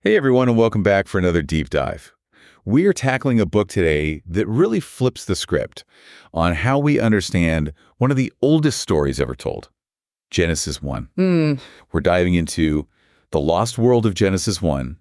Hey everyone, and welcome back for another deep dive. We are tackling a book today that really flips the script on how we understand one of the oldest stories ever told, Genesis 1. We're diving into the lost world of Genesis 1,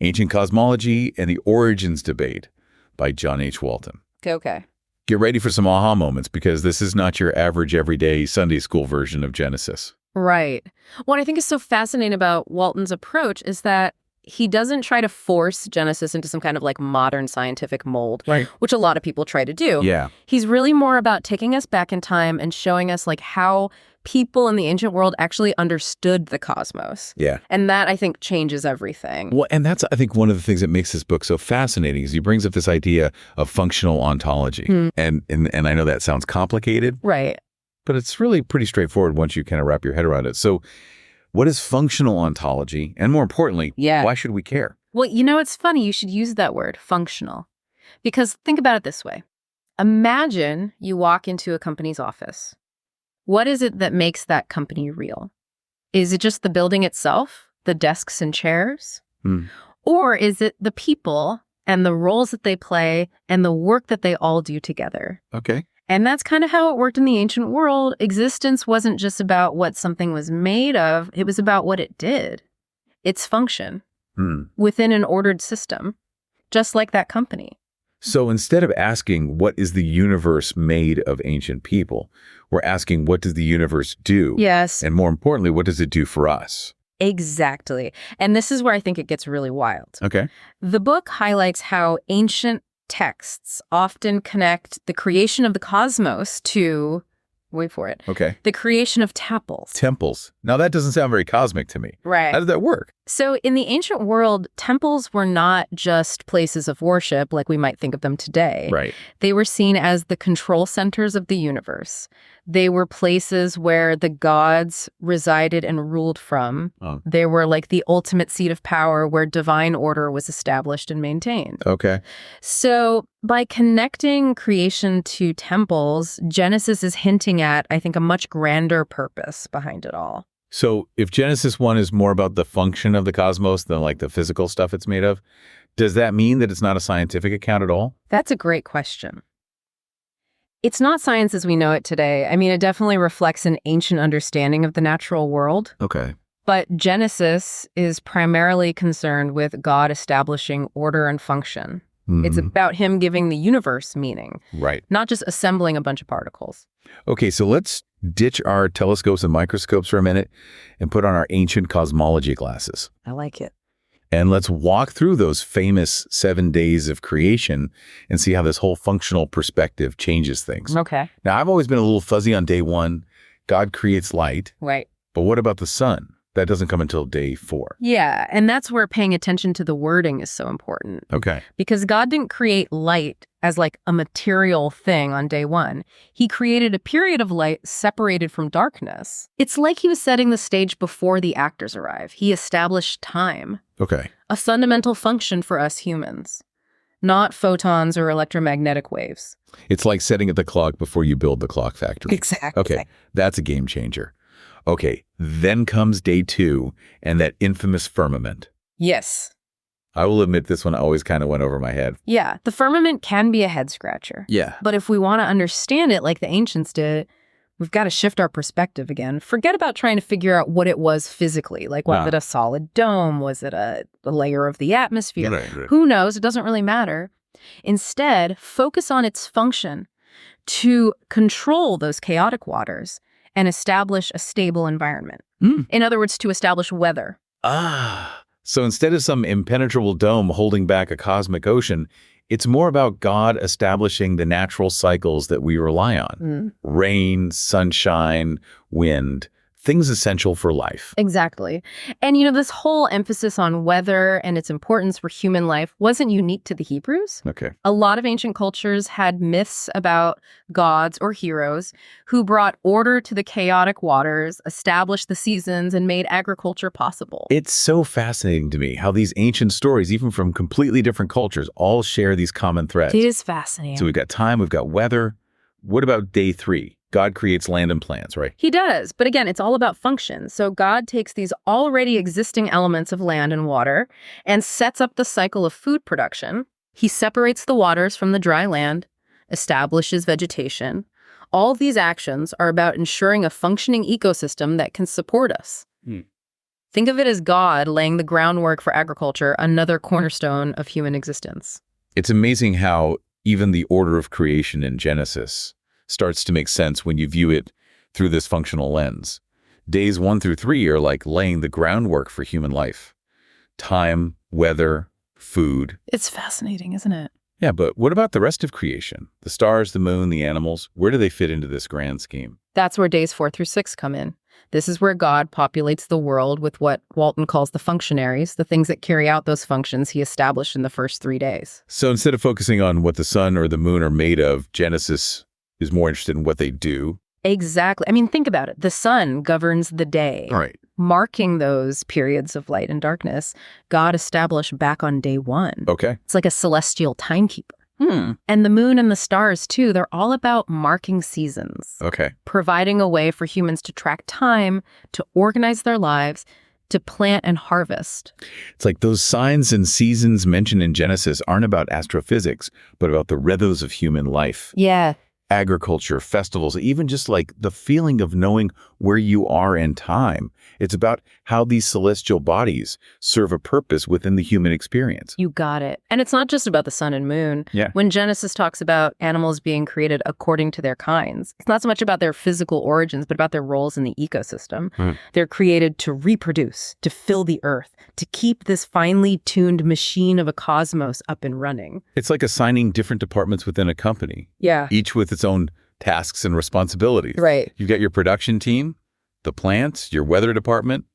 ancient cosmology, and the origins debate by John H. Walton. Okay. Get ready for some aha moments because this is not your average everyday Sunday school version of Genesis. Right. What I think is so fascinating about Walton's approach is that he doesn't try to force Genesis into some kind of like modern scientific mold, Right. which a lot of people try to do. Yeah. He's really more about taking us back in time and showing us like how people in the ancient world actually understood the cosmos. Yeah. And that, I think, changes everything. Well, and that's, I think, one of the things that makes this book so fascinating is he brings up this idea of functional ontology. And I know that sounds complicated. Right. But it's really pretty straightforward once you kind of wrap your head around it. So what is functional ontology? And more importantly, why should we care? Well, you know, it's funny you should use that word, functional. Because think about it this way. Imagine you walk into a company's office. What is it that makes that company real? Is it just the building itself, the desks and chairs? Or is it the people and the roles that they play and the work that they all do together? Okay. And that's kind of how it worked in the ancient world. Existence wasn't just about what something was made of. It was about what it did, its function within an ordered system, just like that company. So instead of asking, what is the universe made of ancient people, we're asking, what does the universe do? Yes. And more importantly, what does it do for us? Exactly. And this is where I think it gets really wild. Okay. The book highlights how ancient texts often connect the creation of the cosmos to, wait for it, the creation of temples. Temples. Now that doesn't sound very cosmic to me. Right. How did that work? So in the ancient world, temples were not just places of worship like we might think of them today. Right. They were seen as the control centers of the universe. They were places where the gods resided and ruled from. They were like the ultimate seat of power where divine order was established and maintained. Okay. So by connecting creation to temples, Genesis is hinting at, I think, a much grander purpose behind it all. So if Genesis 1 is more about the function of the cosmos than like the physical stuff it's made of, does that mean that it's not a scientific account at all? That's a great question. It's not science as we know it today. I mean, it definitely reflects an ancient understanding of the natural world. Okay. But Genesis is primarily concerned with God establishing order and function. It's about him giving the universe meaning. Right. Not just assembling a bunch of particles. Okay, so let's ditch our telescopes and microscopes for a minute and put on our ancient cosmology glasses. I like it. And let's walk through those famous 7 days of creation and see how this whole functional perspective changes things. Okay. Now, I've always been a little fuzzy on day 1. God creates light. Right. But what about the sun? That doesn't come until day 4. Yeah, and that's where paying attention to the wording is so important. Okay. Because God didn't create light as like a material thing on day 1. He created a period of light separated from darkness. It's like he was setting the stage before the actors arrive. He established time. Okay. A fundamental function for us humans, not photons or electromagnetic waves. It's like setting the clock before you build the clock factory. Exactly. Okay, that's a game changer. Okay, then comes day 2 and that infamous firmament. Yes. I will admit this one always kind of went over my head. Yeah, the firmament can be a head scratcher. Yeah. But if we want to understand it like the ancients did, we've got to shift our perspective again. Forget about trying to figure out what it was physically. Like, was it a solid dome? Was it a layer of the atmosphere? Right. Who knows? It doesn't really matter. Instead, focus on its function to control those chaotic waters and establish a stable environment. In other words, to establish weather. So instead of some impenetrable dome holding back a cosmic ocean, it's more about God establishing the natural cycles that we rely on. Rain, sunshine, wind, things essential for life. Exactly. And, you know, this whole emphasis on weather and its importance for human life wasn't unique to the Hebrews. Okay. A lot of ancient cultures had myths about gods or heroes who brought order to the chaotic waters, established the seasons, and made agriculture possible. It's so fascinating to me how these ancient stories, even from completely different cultures, all share these common threads. It is fascinating. So we've got time, we've got weather. What about day 3? God creates land and plants, right? He does, but again, it's all about function. So God takes these already existing elements of land and water and sets up the cycle of food production. He separates the waters from the dry land, establishes vegetation. All these actions are about ensuring a functioning ecosystem that can support us. Think of it as God laying the groundwork for agriculture, another cornerstone of human existence. It's amazing how even the order of creation in Genesis starts to make sense when you view it through this functional lens. Days 1 through 3 are like laying the groundwork for human life. Time, weather, food. It's fascinating, isn't it? Yeah, but what about the rest of creation? The stars, the moon, the animals, where do they fit into this grand scheme? That's where days 4 through 6 come in. This is where God populates the world with what Walton calls the functionaries, the things that carry out those functions he established in the first 3 days. So instead of focusing on what the sun or the moon are made of, Genesis is more interested in what they do. Exactly. I mean, think about it. The sun governs the day. All right. Marking those periods of light and darkness, God established back on day 1. Okay. It's like a celestial timekeeper. And the moon and the stars, too, they're all about marking seasons. Okay. Providing a way for humans to track time, to organize their lives, to plant and harvest. It's like those signs and seasons mentioned in Genesis aren't about astrophysics, but about the rhythms of human life. Yeah. Agriculture, festivals, even just like the feeling of knowing where you are in time. It's about how these celestial bodies serve a purpose within the human experience. You got it. And it's not just about the sun and moon. Yeah. When Genesis talks about animals being created according to their kinds, it's not so much about their physical origins, but about their roles in the ecosystem. They're created to reproduce, to fill the earth, to keep this finely tuned machine of a cosmos up and running. It's like assigning different departments within a company, Yeah. each with its own tasks and responsibilities. Right. You've got your production team, the plants, your weather department,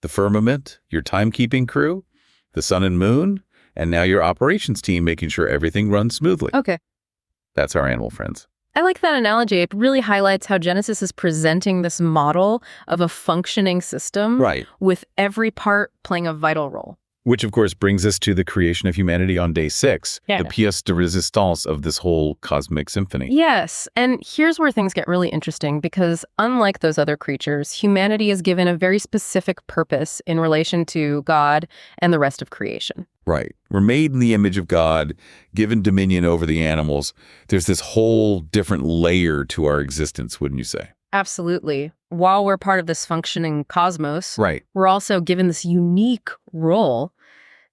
the firmament, your timekeeping crew, the sun and moon, and now your operations team making sure everything runs smoothly. Okay. That's our animal friends. I like that analogy. It really highlights how Genesis is presenting this model of a functioning system Right. with every part playing a vital role. Which, of course, brings us to the creation of humanity on day 6, Yeah. the pièce de résistance of this whole cosmic symphony. Yes, and here's where things get really interesting because unlike those other creatures, humanity is given a very specific purpose in relation to God and the rest of creation. Right. We're made in the image of God, given dominion over the animals. There's this whole different layer to our existence, wouldn't you say? Absolutely. While we're part of this functioning cosmos, Right. we're also given this unique role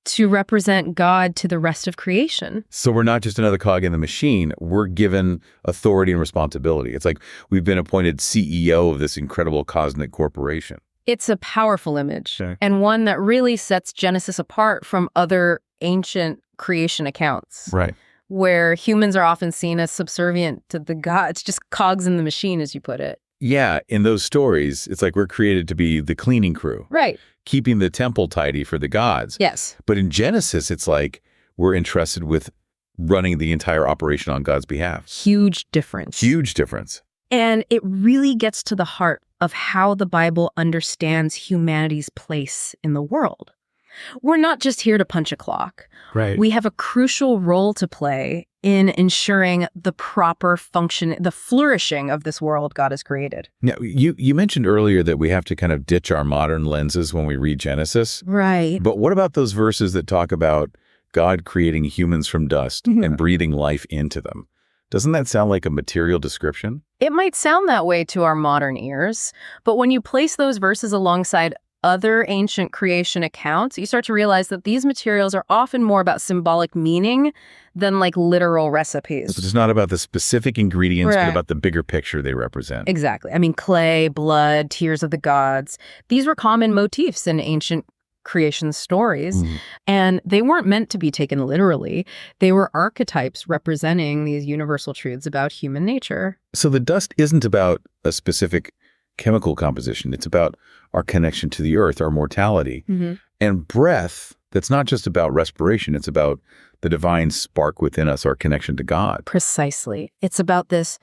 to represent God to the rest of creation. So we're not just another cog in the machine. We're given authority and responsibility. It's like we've been appointed CEO of this incredible cosmic corporation. It's a powerful image, Sure. and one that really sets Genesis apart from other ancient creation accounts, Right. where humans are often seen as subservient to the gods, just cogs in the machine, as you put it. Yeah, in those stories, it's like we're created to be the cleaning crew, Right. keeping the temple tidy for the gods. Yes. But in Genesis, it's like we're entrusted with running the entire operation on God's behalf. Huge difference. Huge difference. And it really gets to the heart of how the Bible understands humanity's place in the world. We're not just here to punch a clock. Right. We have a crucial role to play in ensuring the proper function, the flourishing of this world God has created. Now, you mentioned earlier that we have to kind of ditch our modern lenses when we read Genesis. Right. But what about those verses that talk about God creating humans from dust and breathing life into them? Doesn't that sound like a material description? It might sound that way to our modern ears, but when you place those verses alongside other ancient creation accounts, you start to realize that these materials are often more about symbolic meaning than like literal recipes. It's not about the specific ingredients, Right. but about the bigger picture they represent. Exactly. I mean, clay, blood, tears of the gods. These were common motifs in ancient creation stories, and they weren't meant to be taken literally. They were archetypes representing these universal truths about human nature. So the dust isn't about a specific chemical composition. It's about our connection to the earth, our mortality. And breath, that's not just about respiration. It's about the divine spark within us, our connection to God. Precisely. It's about this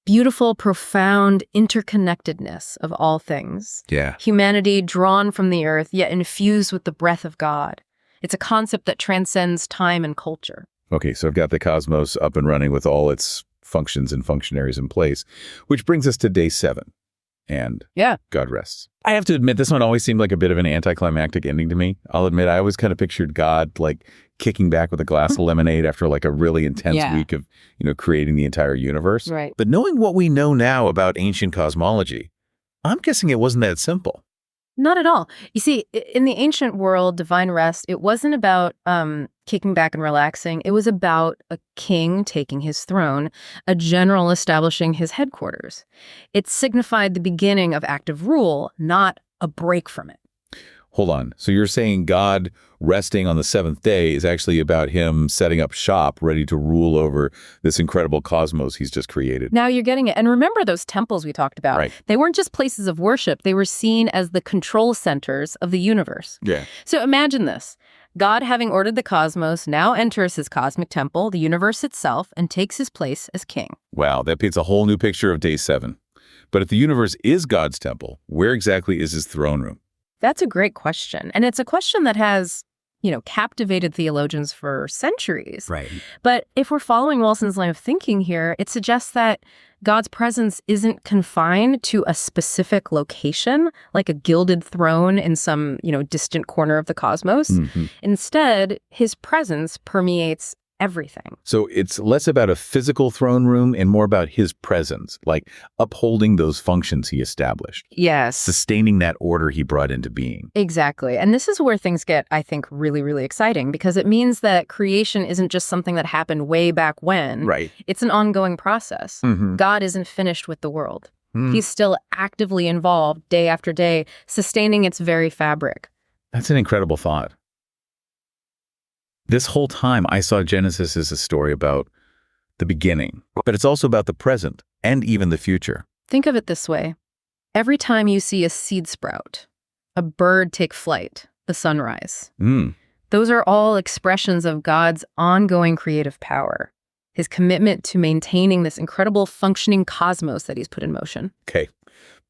beautiful, profound interconnectedness of all things. Yeah. Humanity drawn from the earth, yet infused with the breath of God. It's a concept that transcends time and culture. Okay, so I've got the cosmos up and running with all its functions and functionaries in place, which brings us to day 7. And Yeah. God rests. I have to admit, this one always seemed like a bit of an anticlimactic ending to me. I'll admit, I always kind of pictured God like kicking back with a glass of lemonade after like a really intense week of, creating the entire universe. Right. But knowing what we know now about ancient cosmology, I'm guessing it wasn't that simple. Not at all. You see, in the ancient world, divine rest, it wasn't about kicking back and relaxing. It was about a king taking his throne, a general establishing his headquarters. It signified the beginning of active rule, not a break from it. Hold on. So you're saying God resting on the 7th day is actually about him setting up shop, ready to rule over this incredible cosmos he's just created. Now you're getting it. And remember those temples we talked about? Right. They weren't just places of worship. They were seen as the control centers of the universe. Yeah. So imagine this. God, having ordered the cosmos, now enters his cosmic temple, the universe itself, and takes his place as king. Wow, that paints a whole new picture of day 7. But if the universe is God's temple, where exactly is his throne room? That's a great question. And it's a question that has, captivated theologians for centuries. Right. But if we're following Walton's line of thinking here, it suggests that God's presence isn't confined to a specific location, like a gilded throne in some, distant corner of the cosmos. Mm-hmm. Instead, his presence permeates everything. So it's less about a physical throne room and more about his presence, like upholding those functions he established, Yes. sustaining that order he brought into being. Exactly. And this is where things get, I think, really, really exciting, because it means that creation isn't just something that happened way back when. Right. It's an ongoing process. Mm-hmm. God isn't finished with the world. He's still actively involved day after day, sustaining its very fabric. That's an incredible thought. This whole time, I saw Genesis as a story about the beginning, but it's also about the present and even the future. Think of it this way. Every time you see a seed sprout, a bird take flight, a sunrise, those are all expressions of God's ongoing creative power, his commitment to maintaining this incredible functioning cosmos that he's put in motion. Okay.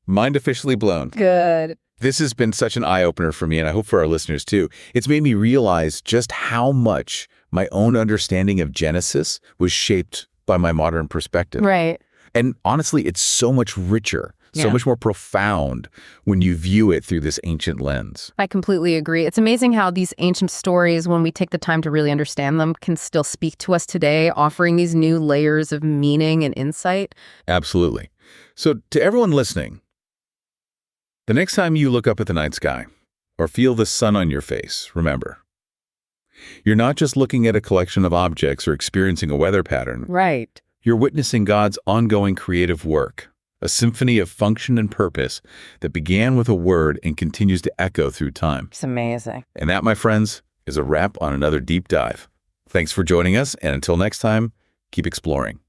Mind officially blown. Good. This has been such an eye-opener for me, and I hope for our listeners too. It's made me realize just how much my own understanding of Genesis was shaped by my modern perspective. Right. And honestly, it's so much richer, so much more profound when you view it through this ancient lens. I completely agree. It's amazing how these ancient stories, when we take the time to really understand them, can still speak to us today, offering these new layers of meaning and insight. Absolutely. So to everyone listening, the next time you look up at the night sky or feel the sun on your face, remember, you're not just looking at a collection of objects or experiencing a weather pattern. Right. You're witnessing God's ongoing creative work, a symphony of function and purpose that began with a word and continues to echo through time. It's amazing. And that, my friends, is a wrap on another deep dive. Thanks for joining us, and until next time, keep exploring.